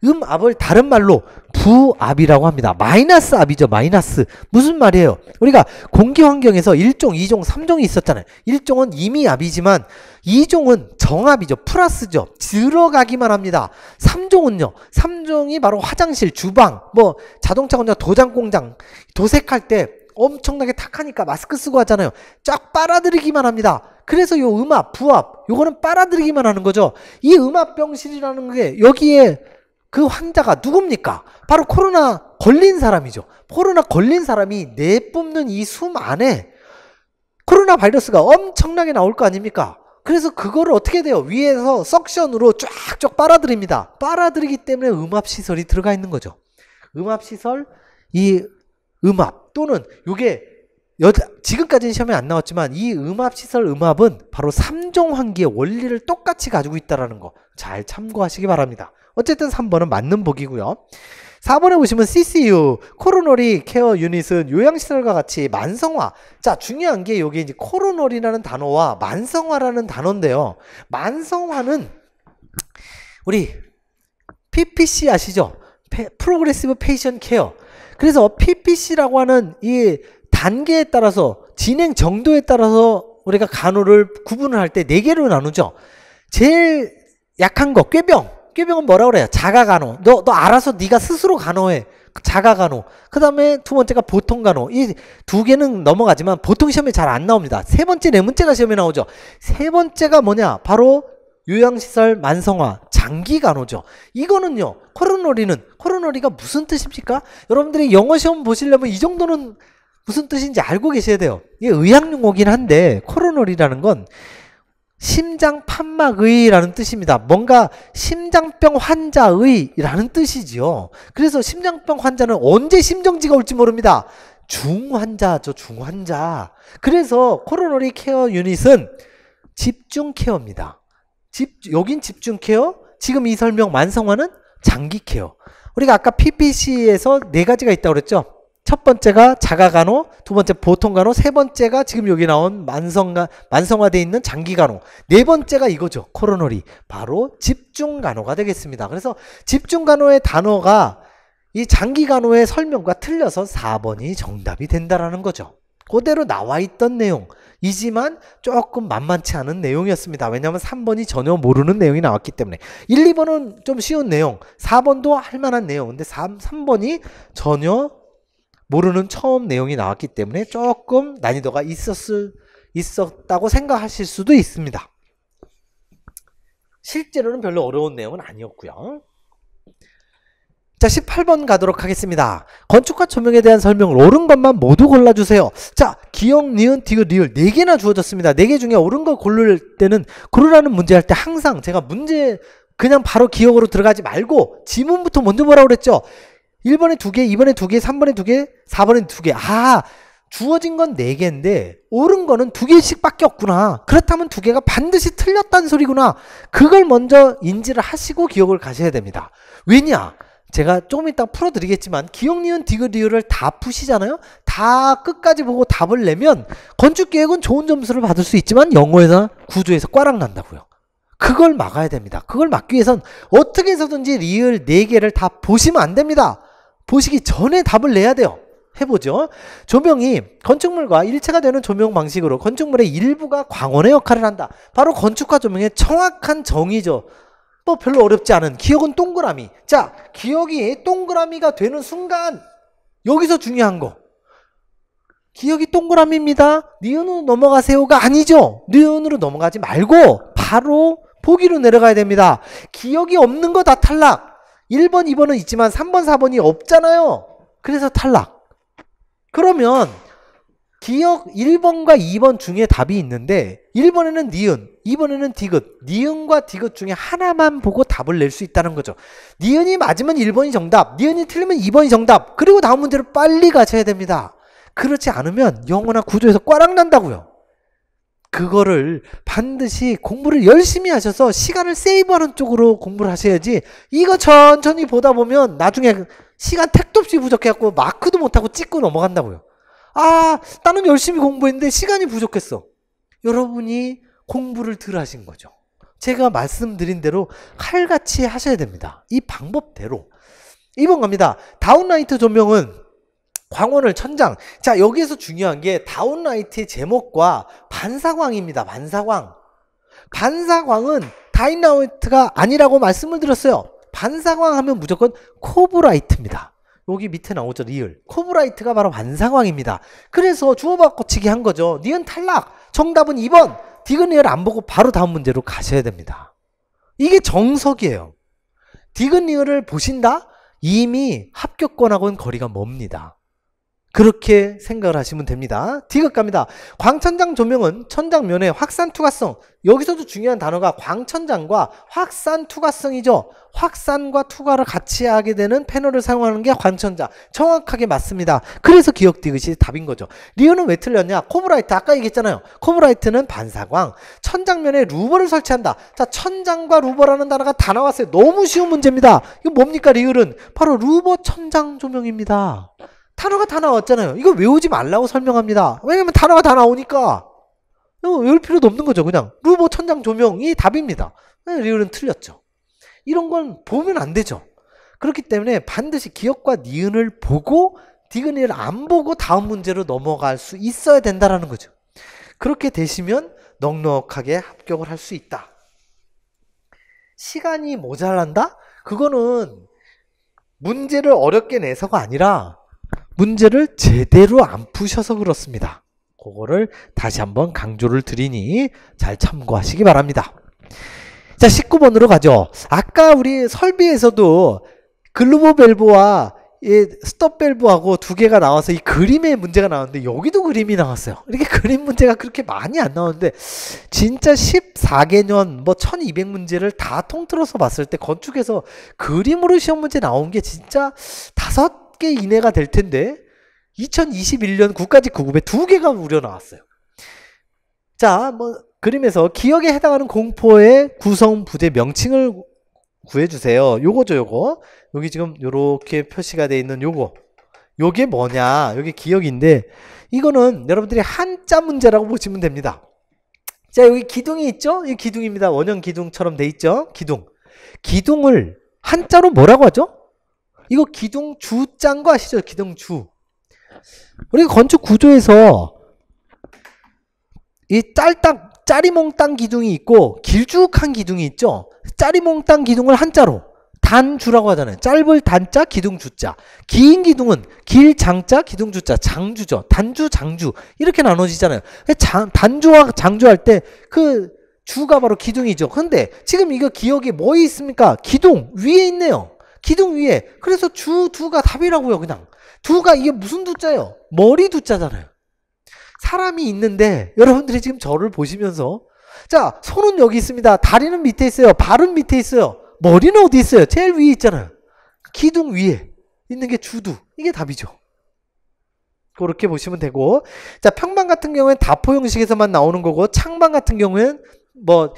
음압을 다른 말로 부압이라고 합니다. 마이너스 압이죠. 마이너스. 무슨 말이에요? 우리가 공기 환경에서 1종, 2종, 3종이 있었잖아요. 1종은 임의압이지만 2종은 정압이죠. 플러스죠. 들어가기만 합니다. 3종은요. 3종이 바로 화장실, 주방, 뭐 자동차 공장, 도장 공장, 도색할 때 엄청나게 탁하니까 마스크 쓰고 하잖아요. 쫙 빨아들이기만 합니다. 그래서 요 음압, 부압 요거는 빨아들이기만 하는 거죠. 이 음압병실이라는 게 여기에 그 환자가 누굽니까? 바로 코로나 걸린 사람이죠. 코로나 걸린 사람이 내뿜는 이 숨 안에 코로나 바이러스가 엄청나게 나올 거 아닙니까? 그래서 그거를 어떻게 돼요? 위에서 석션으로 쫙쫙 빨아들입니다. 빨아들이기 때문에 음압시설이 들어가 있는 거죠. 음압시설, 이 음압 또는 요게 지금까지는 시험에 안 나왔지만 이 음압시설 음압은 바로 3종 환기의 원리를 똑같이 가지고 있다는 거 잘 참고하시기 바랍니다. 어쨌든 3번은 맞는 보기고요. 4번에 보시면 CCU 코로너리 케어 유닛은 요양시설과 같이 만성화. 자, 중요한 게 여기 이제 코로너리라는 단어와 만성화라는 단어인데요. 만성화는 우리 PPC 아시죠? 프로그레시브 페이션 케어. 그래서 PPC라고 하는 이 단계에 따라서 진행 정도에 따라서 우리가 간호를 구분을 할 때 4개로 나누죠. 제일 약한 거 꾀병은 뭐라 그래요? 자가간호. 너 알아서 네가 스스로 간호해. 자가간호. 그 다음에 두 번째가 보통간호. 이 두 개는 넘어가지만 보통 시험에 잘 안 나옵니다. 세 번째, 네 번째가 시험에 나오죠. 세 번째가 뭐냐? 바로 요양시설 만성화 장기간호죠. 이거는요, 코로너리가 무슨 뜻입니까? 여러분들이 영어 시험 보시려면 이 정도는 무슨 뜻인지 알고 계셔야 돼요. 이게 의학용어긴 한데 코로너리라는 건 심장판막의라는 뜻입니다. 뭔가 심장병 환자의라는 뜻이지요. 그래서 심장병 환자는 언제 심정지가 올지 모릅니다. 중환자죠, 중환자. 그래서 코로너리 케어 유닛은 집중 케어입니다. 여긴 집중 케어, 지금 이 설명 만성화는 장기 케어. 우리가 아까 PPC에서 4가지가 있다고 그랬죠. 첫 번째가 자가간호, 두 번째 보통간호, 세 번째가 지금 여기 나온 만성화되어 있는 장기간호, 네 번째가 이거죠. 코로너리. 바로 집중간호가 되겠습니다. 그래서 집중간호의 단어가 이 장기간호의 설명과 틀려서 4번이 정답이 된다라는 거죠. 그대로 나와 있던 내용이지만 조금 만만치 않은 내용이었습니다. 왜냐하면 3번이 전혀 모르는 내용이 나왔기 때문에. 1, 2번은 좀 쉬운 내용, 4번도 할만한 내용. 근데 3번이 전혀 모르는 처음 내용이 나왔기 때문에 조금 난이도가 있었다고 생각하실 수도 있습니다. 실제로는 별로 어려운 내용은 아니었고요. 자, 18번 가도록 하겠습니다. 건축과 조명에 대한 설명을 옳은 것만 모두 골라주세요. 자, 기역, 니은, 디귿, 리을 4개나 주어졌습니다. 4개 중에 옳은 거 고를 때는 고르라는 문제 할 때 항상 제가 문제 그냥 바로 기억으로 들어가지 말고 지문부터 먼저 뭐라고 그랬죠? 1번에 2개, 2번에 2개, 3번에 2개, 4번에 2개. 아, 주어진 건 4개인데 옳은 거는 2개씩 밖에 없구나. 그렇다면 2개가 반드시 틀렸다는 소리구나. 그걸 먼저 인지를 하시고 기억을 가셔야 됩니다. 왜냐? 제가 조금 이따 풀어드리겠지만 기역, 니은, 디귿, 리을을 다 푸시잖아요. 다 끝까지 보고 답을 내면 건축계획은 좋은 점수를 받을 수 있지만 영어에서 구조에서 꽈락 난다고요. 그걸 막아야 됩니다. 그걸 막기 위해선 어떻게 해서든지 리을 4개를 다 보시면 안 됩니다. 보시기 전에 답을 내야 돼요. 해보죠. 조명이 건축물과 일체가 되는 조명 방식으로 건축물의 일부가 광원의 역할을 한다. 바로 건축과 조명의 정확한 정의죠. 뭐 별로 어렵지 않은 기역은 동그라미. 자, 기역이 동그라미가 되는 순간 여기서 중요한 거. 기역이 동그라미입니다. 니은으로 넘어가세요가 아니죠. 니은으로 넘어가지 말고 바로 보기로 내려가야 됩니다. 기역이 없는 거 다 탈락. 1번, 2번은 있지만 3번, 4번이 없잖아요. 그래서 탈락. 그러면 기역 1번과 2번 중에 답이 있는데 1번에는 니은, 2번에는 디귿. 니은과 디귿 중에 하나만 보고 답을 낼 수 있다는 거죠. 니은이 맞으면 1번이 정답, 니은이 틀리면 2번이 정답. 그리고 다음 문제를 빨리 가셔야 됩니다. 그렇지 않으면 영어나 구조에서 꽈락 난다고요. 그거를 반드시 공부를 열심히 하셔서 시간을 세이브하는 쪽으로 공부를 하셔야지 이거 천천히 보다 보면 나중에 시간 택도 없이 부족해갖고 마크도 못하고 찍고 넘어간다고요. 아, 나는 열심히 공부했는데 시간이 부족했어. 여러분이 공부를 덜 하신 거죠. 제가 말씀드린 대로 칼같이 하셔야 됩니다. 이 방법대로. 2번 갑니다. 다운라이트 조명은 광원을 천장. 자, 여기에서 중요한 게 다운라이트의 제목과 반사광입니다. 반사광. 반사광은 다인라이트가 아니라고 말씀을 드렸어요. 반사광 하면 무조건 코브라이트입니다. 여기 밑에 나오죠. 리을. 코브라이트가 바로 반사광입니다. 그래서 주어바꿔치기 한 거죠. 니은 탈락. 정답은 2번. 디귿 리을 안 보고 바로 다음 문제로 가셔야 됩니다. 이게 정석이에요. 디귿 리을을 보신다? 이미 합격권하고는 거리가 멉니다. 그렇게 생각을 하시면 됩니다. 디귿 갑니다. 광천장 조명은 천장면의 확산 투과성. 여기서도 중요한 단어가 광천장과 확산 투과성이죠. 확산과 투과를 같이 하게 되는 패널을 사용하는 게 광천장. 정확하게 맞습니다. 그래서 기역 디귿이 답인 거죠. 리은은 왜 틀렸냐? 코브라이트 아까 얘기했잖아요. 코브라이트는 반사광. 천장면에 루버를 설치한다. 자, 천장과 루버라는 단어가 다 나왔어요. 너무 쉬운 문제입니다. 이거 뭡니까? 리을은 바로 루버 천장 조명입니다. 단어가 다 나왔잖아요. 이거 외우지 말라고 설명합니다. 왜냐면 단어가 다 나오니까 외울 필요도 없는 거죠. 그냥 루버 천장 조명이 답입니다. 리을은 틀렸죠. 이런 건 보면 안 되죠. 그렇기 때문에 반드시 기역과 니은을 보고 디귿을 안 보고 다음 문제로 넘어갈 수 있어야 된다라는 거죠. 그렇게 되시면 넉넉하게 합격을 할 수 있다. 시간이 모자란다? 그거는 문제를 어렵게 내서가 아니라 문제를 제대로 안 푸셔서 그렇습니다. 그거를 다시 한번 강조를 드리니 잘 참고하시기 바랍니다. 자, 19번으로 가죠. 아까 우리 설비에서도 글로브 밸브와 이 스톱 밸브하고 두 개가 나와서 이 그림의 문제가 나왔는데 여기도 그림이 나왔어요. 이렇게 그림 문제가 그렇게 많이 안 나오는데 진짜 14개년 뭐 1200문제를 다 통틀어서 봤을 때 건축에서 그림으로 시험 문제 나온 게 진짜 5개 이내가 될 텐데 2021년 9까지 9급에 2개가 무려 나왔어요. 자, 뭐 그림에서 기역에 해당하는 공포의 구성 부재 명칭을 구해주세요. 요거죠, 요거. 여기 지금 요렇게 표시가 되어 있는 요게 뭐냐. 요게 기역인데, 이거는 여러분들이 한자 문제라고 보시면 됩니다. 자, 여기 기둥이 있죠? 이 기둥입니다. 원형 기둥처럼 돼 있죠? 기둥. 기둥을 한자로 뭐라고 하죠? 이거 기둥 주자인 거 아시죠? 기둥 주. 우리가 건축 구조에서 이 짜리몽땅 기둥이 있고 길쭉한 기둥이 있죠. 짜리몽땅 기둥을 한자로 단주라고 하잖아요. 짧을 단자 기둥 주자. 긴 기둥은 길 장자 기둥 주자. 장주죠. 단주 장주 이렇게 나눠지잖아요. 단주와 장주할 때 그 주가 바로 기둥이죠. 근데 지금 이거 기역에 뭐 있습니까? 기둥 위에 있네요. 기둥 위에. 그래서 두가 답이라고요. 그냥 두가 이게 무슨 두자예요? 머리 두자잖아요. 사람이 있는데 여러분들이 지금 저를 보시면서 자, 손은 여기 있습니다. 다리는 밑에 있어요. 발은 밑에 있어요. 머리는 어디 있어요? 제일 위에 있잖아요. 기둥 위에 있는 게 주두. 이게 답이죠. 그렇게 보시면 되고, 자, 평방 같은 경우에는 다포 형식에서만 나오는 거고, 창방 같은 경우에는 뭐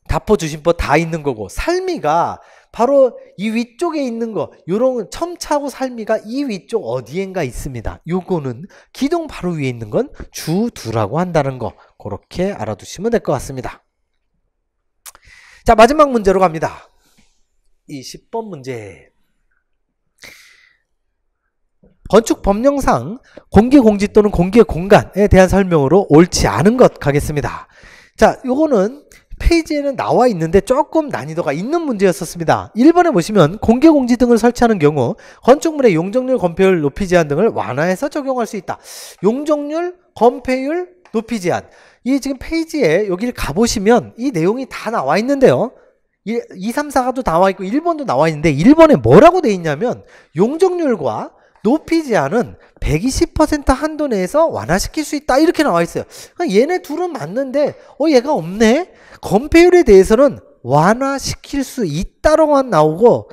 다포 주심법 다 있는 거고, 살미가 바로 이 위쪽에 있는 거, 요런 첨차고 살미가 이 위쪽 어디엔가 있습니다. 요거는 기둥 바로 위에 있는 건 주두라고 한다는 거, 그렇게 알아두시면 될 것 같습니다. 자, 마지막 문제로 갑니다. 20번 문제. 건축 법령상 공개 공지 또는 공개 공간에 대한 설명으로 옳지 않은 것 가겠습니다. 자, 요거는 페이지에는 나와 있는데 조금 난이도가 있는 문제였었습니다. 1번에 보시면 공개 공지 등을 설치하는 경우 건축물의 용적률, 건폐율, 높이 제한 등을 완화해서 적용할 수 있다. 용적률, 건폐율, 높이 제한. 이 지금 페이지에 여기를 가보시면 이 내용이 다 나와 있는데요. 2, 3, 4가도 나와 있고 1번도 나와 있는데 1번에 뭐라고 돼 있냐면 용적률과 높이 제한은 120% 한도 내에서 완화시킬 수 있다. 이렇게 나와 있어요. 얘네 둘은 맞는데 얘가 없네. 건폐율에 대해서는 완화시킬 수 있다로만 나오고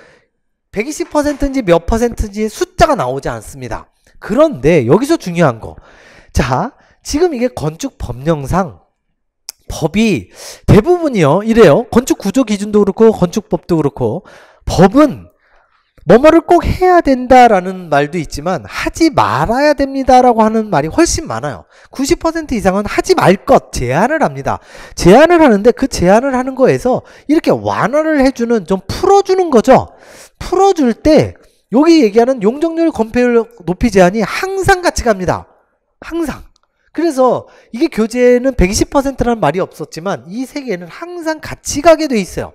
120%인지 몇 %인지 숫자가 나오지 않습니다. 그런데 여기서 중요한 거. 자, 지금 이게 건축 법령상 법이 대부분이요. 이래요. 건축 구조 기준도 그렇고 건축법도 그렇고 법은 뭐뭐를 꼭 해야 된다라는 말도 있지만 하지 말아야 됩니다라고 하는 말이 훨씬 많아요. 90% 이상은 하지 말 것 제한을 합니다. 제한을 하는데 그 제한을 하는 거에서 이렇게 완화를 해주는, 좀 풀어주는 거죠. 풀어줄 때 여기 얘기하는 용적률, 건폐율, 높이 제한이 항상 같이 갑니다. 항상. 그래서 이게 교재에는 120%라는 말이 없었지만 이 세 개는 항상 같이 가게 돼 있어요.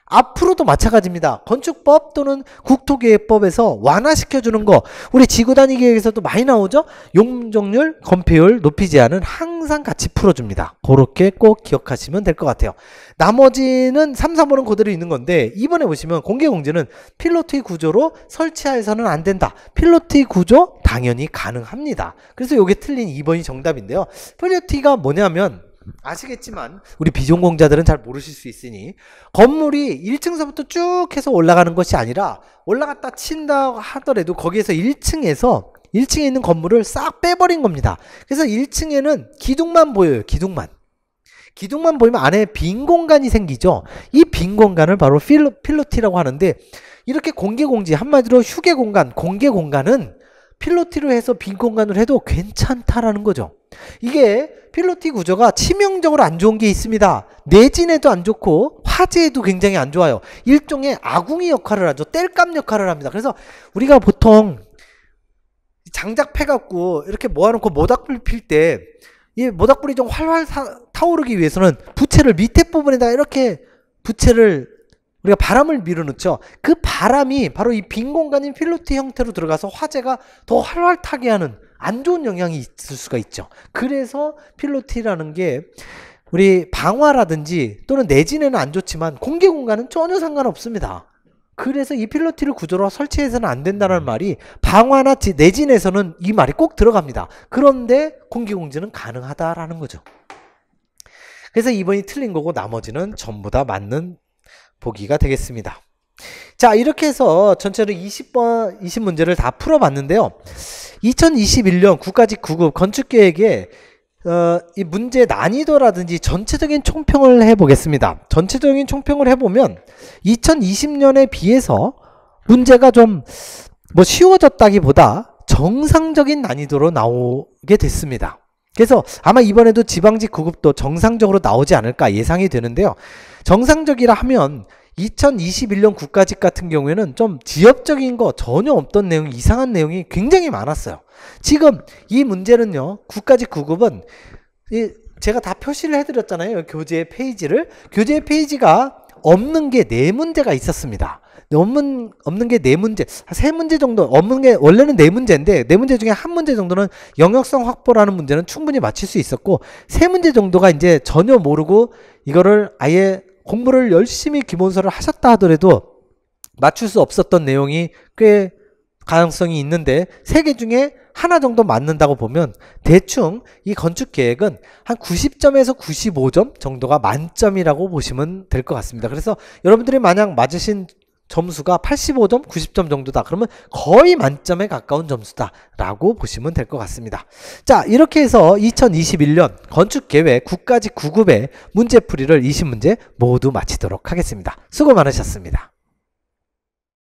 앞으로도 마찬가지입니다. 건축법 또는 국토계획법에서 완화시켜주는 거, 우리 지구단위 계획에서도 많이 나오죠. 용적률, 건폐율, 높이 제한은 항상 같이 풀어줍니다. 그렇게 꼭 기억하시면 될 것 같아요. 나머지는 3, 4번은 그대로 있는 건데 2번에 보시면 공개공지는 필로티 구조로 설치해서는 안 된다. 필로티 구조 당연히 가능합니다. 그래서 이게 틀린 2번이 정답인데요. 필로티가 뭐냐면 아시겠지만 우리 비전공자들은 잘 모르실 수 있으니 건물이 1층서부터 쭉 해서 올라가는 것이 아니라 올라갔다 친다 하더라도 거기에서 1층에 있는 건물을 싹 빼버린 겁니다. 그래서 1층에는 기둥만 보여요. 기둥만 보이면 안에 빈 공간이 생기죠. 이 빈 공간을 바로 필로티라고 하는데, 이렇게 공개공지, 한마디로 휴게 공간, 공개 공간은 필로티로 해서 빈 공간을 해도 괜찮다라는 거죠. 이게 필로티 구조가 치명적으로 안 좋은 게 있습니다. 내진에도 안 좋고 화재에도 굉장히 안 좋아요. 일종의 아궁이 역할을 하죠. 땔감 역할을 합니다. 그래서 우리가 보통 장작 패갖고 이렇게 모아놓고 모닥불 필 때 이 모닥불이 좀 활활 타오르기 위해서는 부채를 밑에 부분에다 이렇게 부채를 우리가 바람을 밀어넣죠. 그 바람이 바로 이 빈 공간인 필로티 형태로 들어가서 화재가 더 활활 타게 하는 안 좋은 영향이 있을 수가 있죠. 그래서 필로티라는 게 우리 방화라든지 또는 내진에는 안 좋지만 공기 공간은 전혀 상관없습니다. 그래서 이 필로티를 구조로 설치해서는 안 된다는 말이 방화나 내진에서는 이 말이 꼭 들어갑니다. 그런데 공기 공진은 가능하다라는 거죠. 그래서 2번이 틀린 거고 나머지는 전부 다 맞는 보기가 되겠습니다. 자, 이렇게 해서 전체로 20문제를 다 풀어봤는데요. 2021년 국가직 9급 건축계획에 이 문제 난이도라든지 전체적인 총평을 해보겠습니다. 전체적인 총평을 해보면 2020년에 비해서 문제가 좀 쉬워졌다기보다 정상적인 난이도로 나오게 됐습니다. 그래서 아마 이번에도 지방직 9급도 정상적으로 나오지 않을까 예상이 되는데요. 정상적이라 하면 2021년 국가직 같은 경우에는 좀 지엽적인 거 전혀 없던 내용, 이상한 내용이 굉장히 많았어요. 지금 이 문제는요, 국가직 9급은 제가 다 표시를 해드렸잖아요. 교재 페이지를. 교재 페이지가 없는 게 4문제가 있었습니다. 없는 게 4문제, 3문제 정도, 없는 게 원래는 4문제인데 4문제 중에 1문제 정도는 영역성 확보라는 문제는 충분히 맞힐 수 있었고 3문제 정도가 이제 전혀 모르고 이거를 아예 공부를 열심히 기본서를 하셨다 하더라도 맞출 수 없었던 내용이 꽤 가능성이 있는데 3개 중에 하나 정도 맞는다고 보면 대충 이 건축 계획은 한 90점에서 95점 정도가 만점이라고 보시면 될 것 같습니다. 그래서 여러분들이 만약 맞으신 점수가 85점, 90점 정도다. 그러면 거의 만점에 가까운 점수다 라고 보시면 될 것 같습니다. 자, 이렇게 해서 2021년 건축계획 국가직 9급의 문제풀이를 20문제 모두 마치도록 하겠습니다. 수고 많으셨습니다.